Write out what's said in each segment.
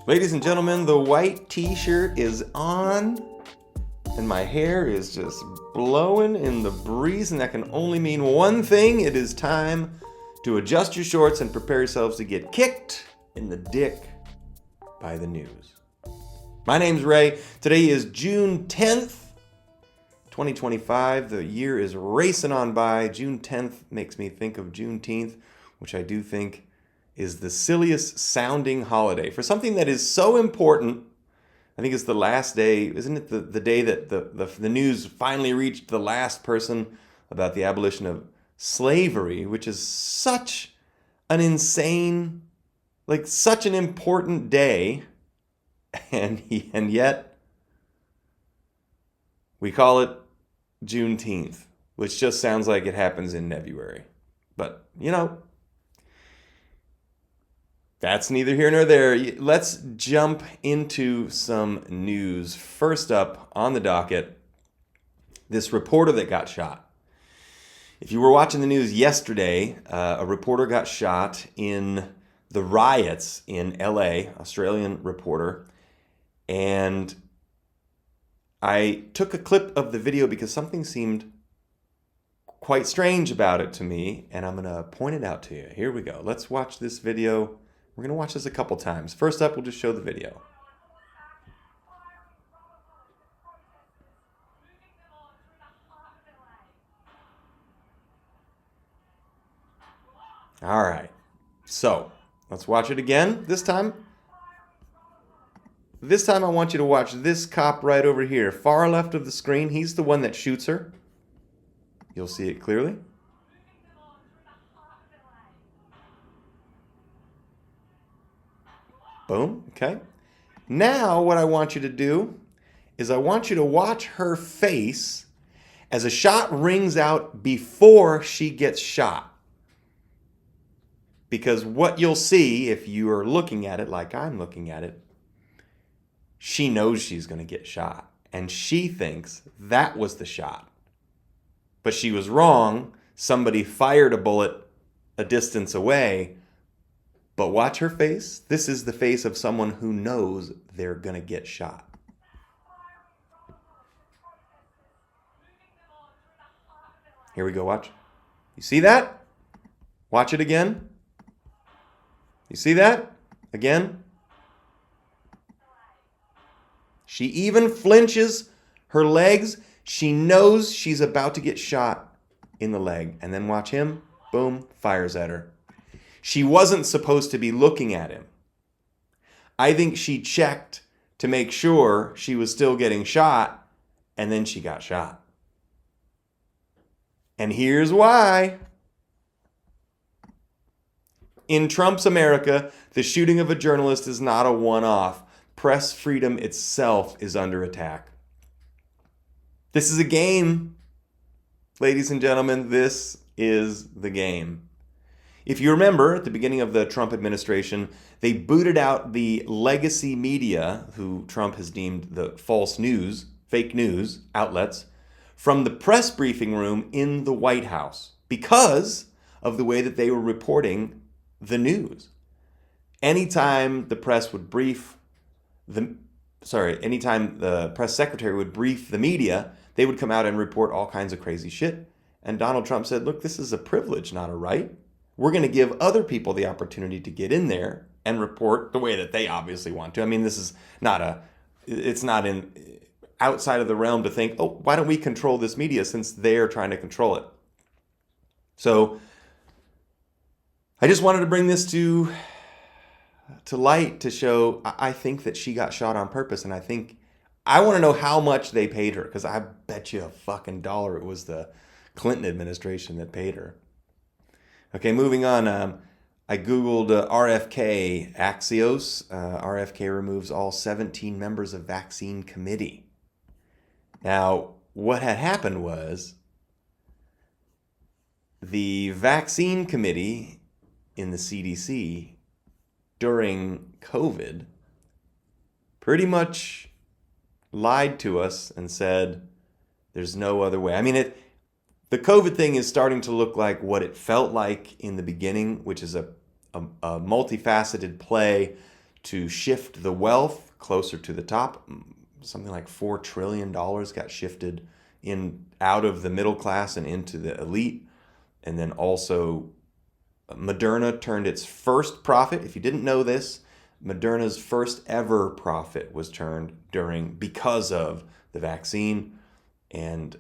Ladies and gentlemen, the white t-shirt is on and my hair is just blowing in the breeze, and that can only mean one thing. It is time to adjust your shorts and prepare yourselves to get kicked in the dick by the news. My name's Ray. Today is June 10th, 2025. The year is racing on by. June 10th makes me think of Juneteenth, which I do think is the silliest sounding holiday. For something that is so important, I think it's the last day, isn't it the day that the news finally reached the last person about the abolition of slavery, which is such an insane, such an important day, and yet we call it Juneteenth, which just sounds like it happens in February. But, that's neither here nor there. Let's jump into some news. First up on the docket, this reporter that got shot. If you were watching the news yesterday, a reporter got shot in the riots in LA, Australian reporter. And I took a clip of the video because something seemed quite strange about it to me, and I'm going to point it out to you. Here we go. Let's watch this video. We're going to watch this a couple times. First up, we'll just show the video. All right. So, let's watch it again. This time I want you to watch this cop right over here, far left of the screen. He's the one that shoots her. You'll see it clearly. Boom, okay. Now what I want you to do is I want you to watch her face as a shot rings out before she gets shot. Because what you'll see if you are looking at it like I'm looking at it, she knows she's going to get shot. And she thinks that was the shot. But she was wrong. Somebody fired a bullet a distance away. But watch her face. This is the face of someone who knows they're going to get shot. Here we go, watch. You see that? Watch it again. You see that? Again. She even flinches her legs. She knows she's about to get shot in the leg. And then watch him. Boom, fires at her. She wasn't supposed to be looking at him. I think she checked to make sure she was still getting shot, and then she got shot. And here's why. In Trump's America, the shooting of a journalist is not a one-off. Press freedom itself is under attack. This is a game, ladies and gentlemen. This is the game. If you remember, at the beginning of the Trump administration, they booted out the legacy media, who Trump has deemed the false news, fake news outlets, from the press briefing room in the White House because of the way that they were reporting the news. Anytime the press secretary would brief the media, they would come out and report all kinds of crazy shit. And Donald Trump said, look, this is a privilege, not a right. We're going to give other people the opportunity to get in there and report the way that they obviously want to. I mean, this is it's not outside of the realm to think, oh, why don't we control this media since they're trying to control it? So I just wanted to bring this to light to show I think that she got shot on purpose. And I want to know how much they paid her, because I bet you a fucking dollar it was the Clinton administration that paid her. Okay, moving on. I Googled RFK Axios. RFK removes all 17 members of vaccine committee. Now, what had happened was the vaccine committee in the CDC during COVID pretty much lied to us and said there's no other way. I mean, the COVID thing is starting to look like what it felt like in the beginning, which is a multifaceted play to shift the wealth closer to the top. Something like $4 trillion got shifted out of the middle class and into the elite. And then also Moderna turned its first profit. If you didn't know this, Moderna's first ever profit was turned because of the vaccine. And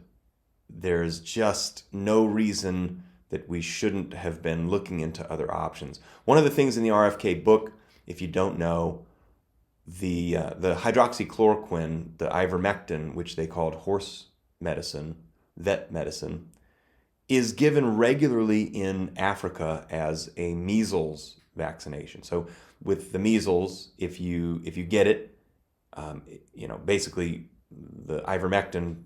there's just no reason that we shouldn't have been looking into other options. One of the things in the RFK book, if you don't know, the hydroxychloroquine, the ivermectin, which they called horse medicine, vet medicine, is given regularly in Africa as a measles vaccination. So with the measles, if you get it, basically the ivermectin,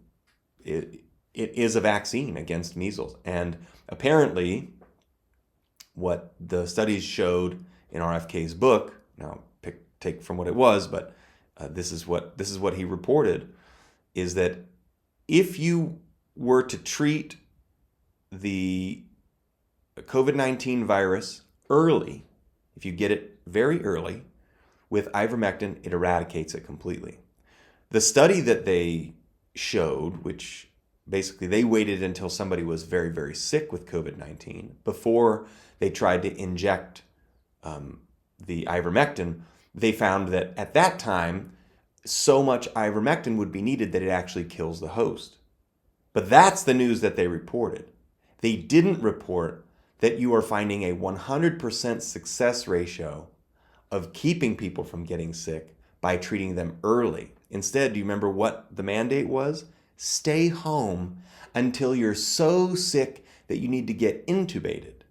it is a vaccine against measles. And apparently what the studies showed in RFK's book, now take from what it was, but this is what he reported, is that if you were to treat the COVID-19 virus early, if you get it very early, with ivermectin, it eradicates it completely. The study that they showed, which basically they waited until somebody was very, very sick with COVID-19 before they tried to inject the ivermectin, they found that at that time, so much ivermectin would be needed that it actually kills the host. But that's the news that they reported. They didn't report that you are finding a 100% success ratio of keeping people from getting sick by treating them early. Instead, do you remember what the mandate was? Stay home until you're so sick that you need to get intubated,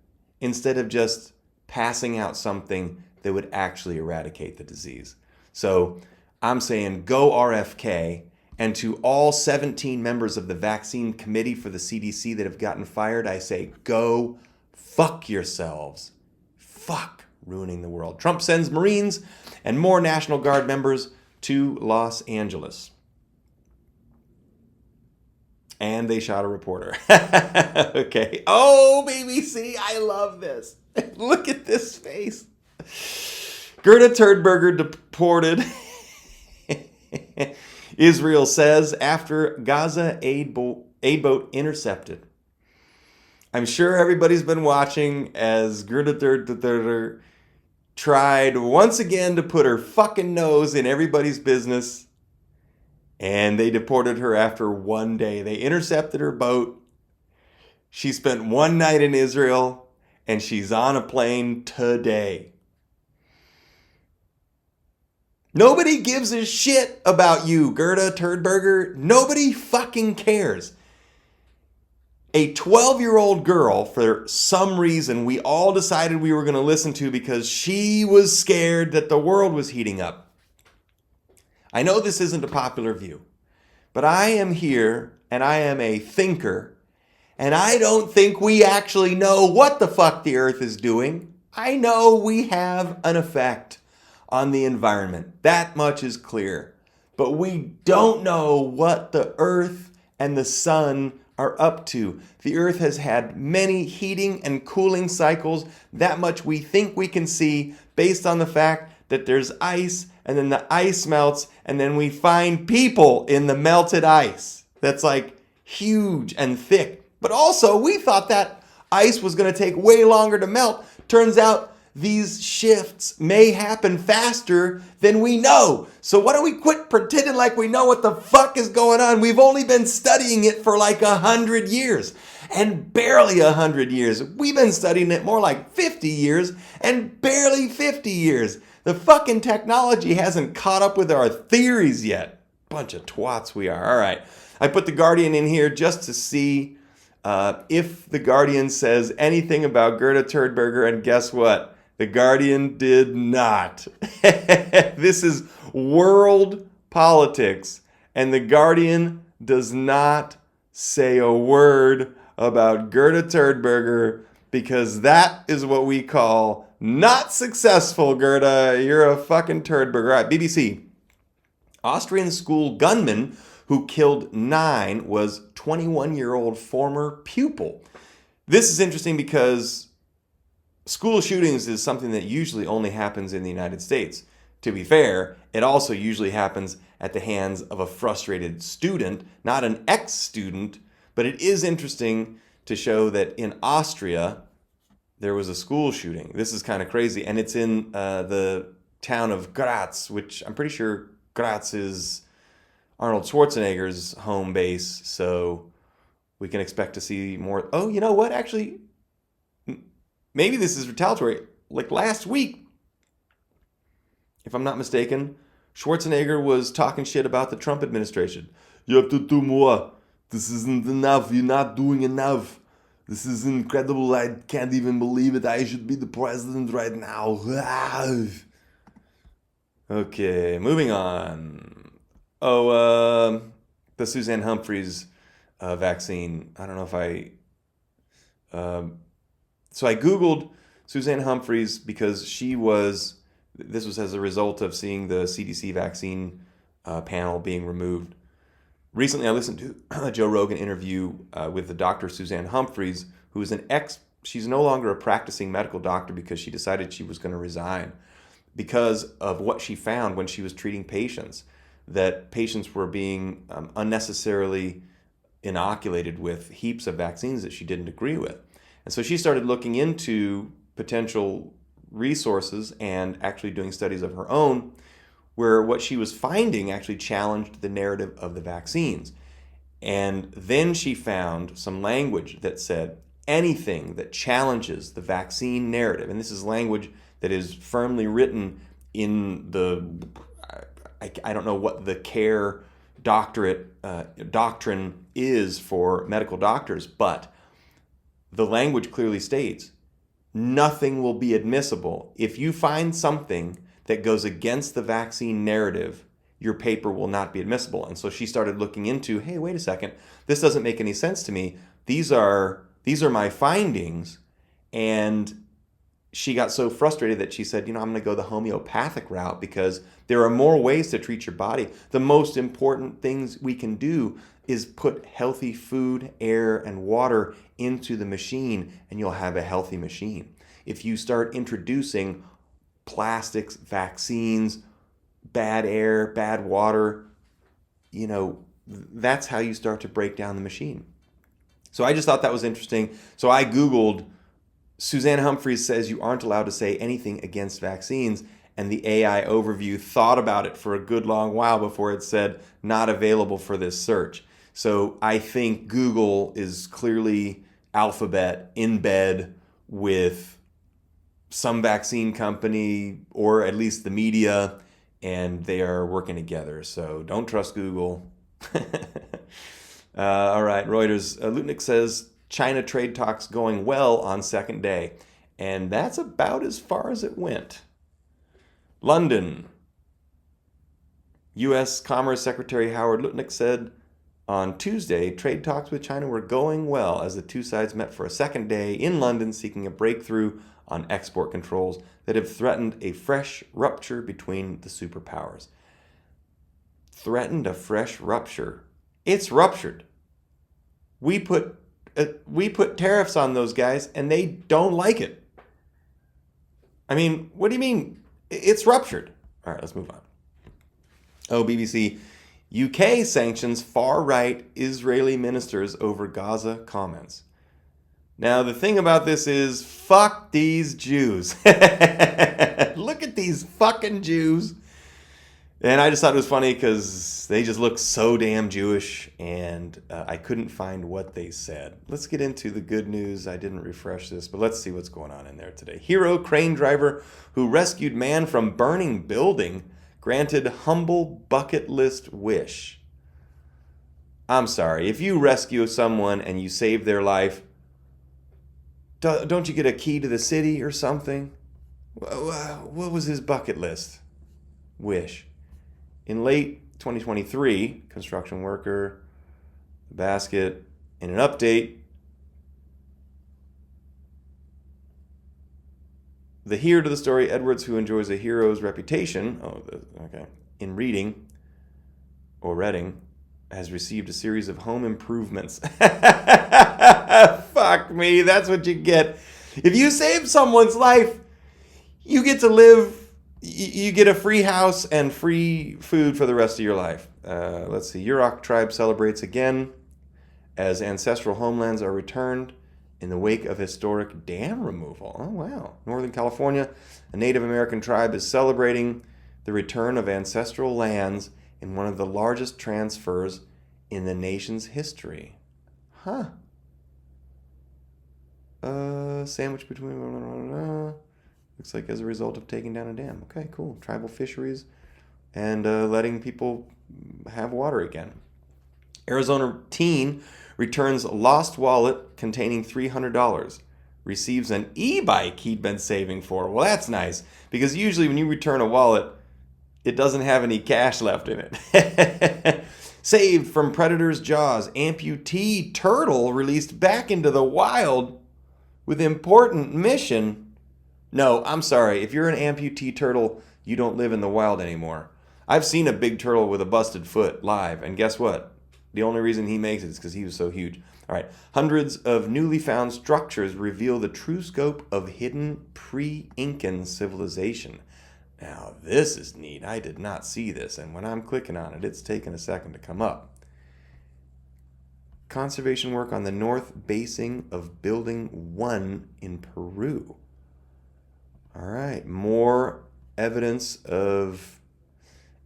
instead of just passing out something that would actually eradicate the disease. So I'm saying go RFK. And to all 17 members of the vaccine committee for the CDC that have gotten fired, I say, go fuck yourselves. Fuck ruining the world. Trump sends Marines and more National Guard members to Los Angeles. And they shot a reporter. Okay. Oh, BBC, I love this. Look at this face. Gerda Turdberger deported. Israel says after Gaza aid boat intercepted. I'm sure everybody's been watching as Gerda Turdberger tried once again to put her fucking nose in everybody's business, and they deported her after one day. They intercepted her boat. She spent one night in Israel, and she's on a plane today. Nobody gives a shit about you, Gerda Turdberger. Nobody fucking cares. A 12-year-old girl, for some reason, we all decided we were going to listen to because she was scared that the world was heating up. I know this isn't a popular view, but I am here and I am a thinker, and I don't think we actually know what the fuck the earth is doing. I know we have an effect on the environment. That much is clear. But we don't know what the earth and the sun are up to. The earth has had many heating and cooling cycles. That much we think we can see based on the fact that there's ice, and then the ice melts, and then we find people in the melted ice. That's like huge and thick. But also, we thought that ice was going to take way longer to melt. Turns out these shifts may happen faster than we know. So why don't we quit pretending like we know what the fuck is going on? We've only been studying it for like 100 years. And barely 100 years. We've been studying it more like 50 years and barely 50 years. The fucking technology hasn't caught up with our theories yet. Bunch of twats we are. All right. I put The Guardian in here just to see if The Guardian says anything about Gerda Turdberger, and guess what? The Guardian did not. This is world politics, and The Guardian does not say a word about Gerda Turdberger, because that is what we call not successful, Gerda. You're a fucking Turdberger. All right, BBC. Austrian school gunman who killed 9 was 21-year-old former pupil. This is interesting because school shootings is something that usually only happens in the United States. to be fair, it also usually happens at the hands of a frustrated student, not an ex-student. But it is interesting to show that in Austria, there was a school shooting. This is kind of crazy. And it's in the town of Graz, which I'm pretty sure Graz is Arnold Schwarzenegger's home base. So we can expect to see more. Oh, you know what? Actually, maybe this is retaliatory. Like last week, if I'm not mistaken, Schwarzenegger was talking shit about the Trump administration. You have to do more. This isn't enough. You're not doing enough. This is incredible. I can't even believe it. I should be the president right now. Okay, moving on. Oh, the Suzanne Humphries vaccine. I don't know if so I Googled Suzanne Humphries because this was as a result of seeing the CDC vaccine panel being removed. Recently, I listened to a Joe Rogan interview with the doctor Suzanne Humphries, who is she's no longer a practicing medical doctor because she decided she was going to resign because of what she found when she was treating patients, that patients were being unnecessarily inoculated with heaps of vaccines that she didn't agree with. And so she started looking into potential resources and actually doing studies of her own where what she was finding actually challenged the narrative of the vaccines. And then she found some language that said anything that challenges the vaccine narrative, and this is language that is firmly written in I don't know what the care doctrine is for medical doctors, but the language clearly states nothing will be admissible. If you find something that goes against the vaccine narrative, your paper will not be admissible. And so she started looking into, hey, wait a second, this doesn't make any sense to me. These are my findings. And she got so frustrated that she said, I'm going to go the homeopathic route because there are more ways to treat your body. The most important things we can do is put healthy food, air, and water into the machine, and you'll have a healthy machine. If you start introducing plastics, vaccines, bad air, bad water, that's how you start to break down the machine. So I just thought that was interesting. So I Googled, Suzanne Humphries says you aren't allowed to say anything against vaccines, and the AI overview thought about it for a good long while before it said not available for this search. So I think Google is clearly Alphabet in bed with some vaccine company, or at least the media, and they are working together. So don't trust Google. All right, Reuters. Lutnick says China trade talks going well on second day. And that's about as far as it went. London. U.S. Commerce Secretary Howard Lutnick said on Tuesday, trade talks with China were going well as the two sides met for a second day in London seeking a breakthrough on export controls that have threatened a fresh rupture between the superpowers. Threatened a fresh rupture. It's ruptured. We put tariffs on those guys and they don't like it. I mean, what do you mean? It's ruptured. All right, let's move on. Oh, BBC. UK sanctions far-right Israeli ministers over Gaza comments. Now, the thing about this is, fuck these Jews. Look at these fucking Jews. And I just thought it was funny because they just look so damn Jewish, and I couldn't find what they said. Let's get into the good news. I didn't refresh this, but let's see what's going on in there today. Hero crane driver who rescued man from burning building granted humble bucket list wish. I'm sorry, if you rescue someone and you save their life, don't you get a key to the city or something? What was his bucket list wish? In late 2023, construction worker, basket, in an update, the hero to the story, Edwards, who enjoys a hero's reputation, in reading, has received a series of home improvements. Fuck me, that's what you get. If you save someone's life, you get to live You get a free house and free food for the rest of your life. Let's see. Yurok tribe celebrates again as ancestral homelands are returned in the wake of historic dam removal. Oh, wow. Northern California, a Native American tribe is celebrating the return of ancestral lands in one of the largest transfers in the nation's history. Huh. Sandwich between... Looks like as a result of taking down a dam. Okay, cool. Tribal fisheries and letting people have water again. Arizona teen returns lost wallet containing $300. Receives an e-bike he'd been saving for. Well, that's nice, because usually when you return a wallet, it doesn't have any cash left in it. Saved from predator's jaws, amputee turtle released back into the wild with important mission. No, I'm sorry. If you're an amputee turtle, you don't live in the wild anymore. I've seen a big turtle with a busted foot live, and guess what? The only reason he makes it is because he was so huge. All right. Hundreds of newly found structures reveal the true scope of hidden pre-Incan civilization. Now, this is neat. I did not see this, and when I'm clicking on it, it's taking a second to come up. Conservation work on the north basing of Building 1 in Peru. All right, more evidence of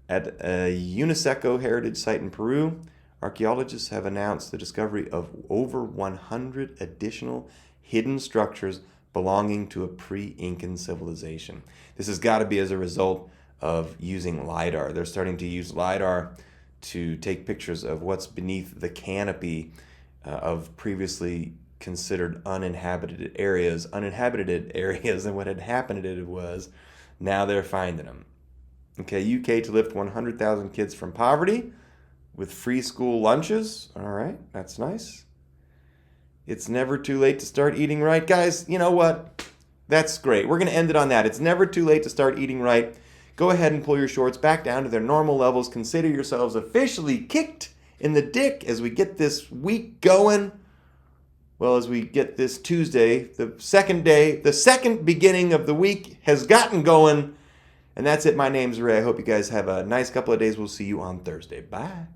at a UNESCO heritage site in Peru. Archaeologists have announced the discovery of over 100 additional hidden structures belonging to a pre-Incan civilization. This has got to be as a result of using LiDAR. They're starting to use LiDAR to take pictures of what's beneath the canopy of previously considered uninhabited areas, and what had happened was now they're finding them. Okay, UK to lift 100,000 kids from poverty with free school lunches. All right, that's nice. It's never too late to start eating right. Guys, you know what? That's great. We're going to end it on that. It's never too late to start eating right. Go ahead and pull your shorts back down to their normal levels. Consider yourselves officially kicked in the dick as we get this week going. Well, as we get this Tuesday, the second beginning of the week has gotten going. And that's it. My name's Ray. I hope you guys have a nice couple of days. We'll see you on Thursday. Bye.